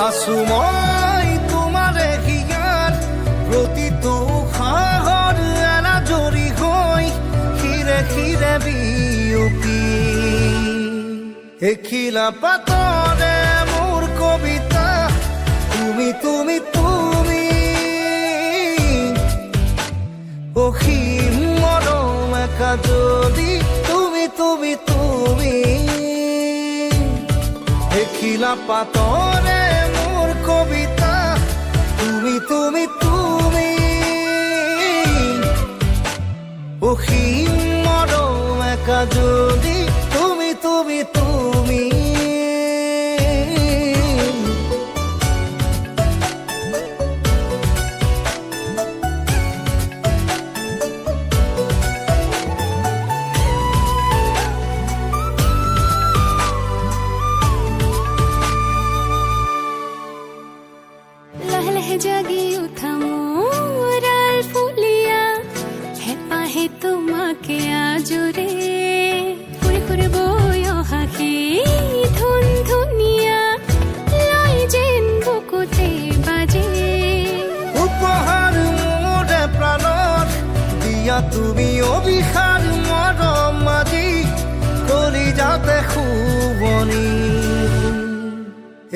আছো মই তোমাৰে হিয়াৰ প্ৰতিটো সাহৰ এনাজৰি হৈ শিৰে শিৰে বিয়পি এখিলা পাতৰে মোৰ কবিতা তুমি তুমি তুমি অসীম মৰম একা যদি তুমি তুমি তুমি এখিলা পাতৰে মোৰ কবিতা তুমি তুমি তুমি অসীম মৰম একা যদি তুমি তুমি তুমি জাগি উঠা মোৰাল ফুলিয়া হেঁপাহে তোমাকে আজৰে ফুৰি ফুৰি বৈ অহা সেই ধুন ধুনীয়া লৈ যেন বুকুতে বাজে উপহাৰ মোৰে প্ৰাণত দিয়া তুমি অভিসাৰ মৰম আজি কলিজাতে শুৱনি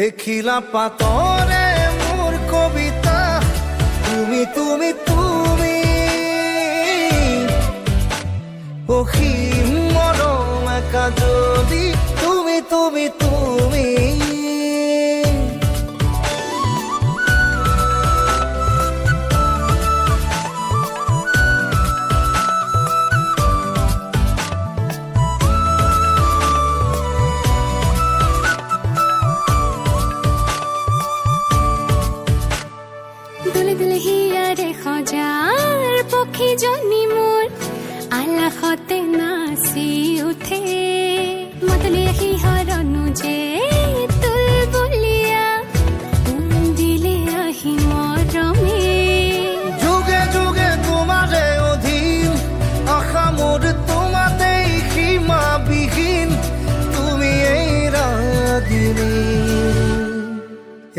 এখিলা পাতৰে মোৰ কবিতা তুমি তুমি তুমি অসীম মৰম একা যদি তুমি তুমি তুমি দুলে দুলে হিয়াৰে সজাৰ পক্ষীজনী মোৰ আলাসতে নাচি উঠে মাতলি সিহৰনো যে তুলবুলীয়া দিলে আহি মৰমে যুগে যুগে তোমাৰে অধীন আশা মোৰ তোমাতেই সীমাবিহীন তুমি এই ৰাগিনী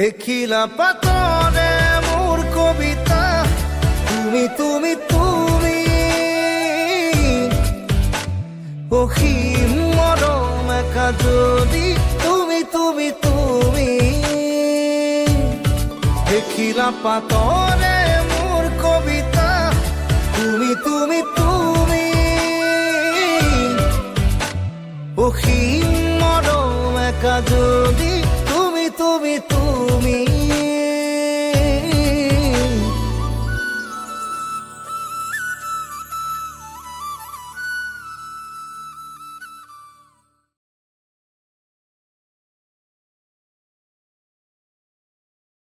এখিলা পাতৰে মোৰ কবিতা তুমি তুমি তুমি অসীম মৰম একা যদি তুমি তুমি তুমি এখিলা পাতৰে মোৰ কবিতা তুমি তুমি তুমি অসীম মৰম একা যদি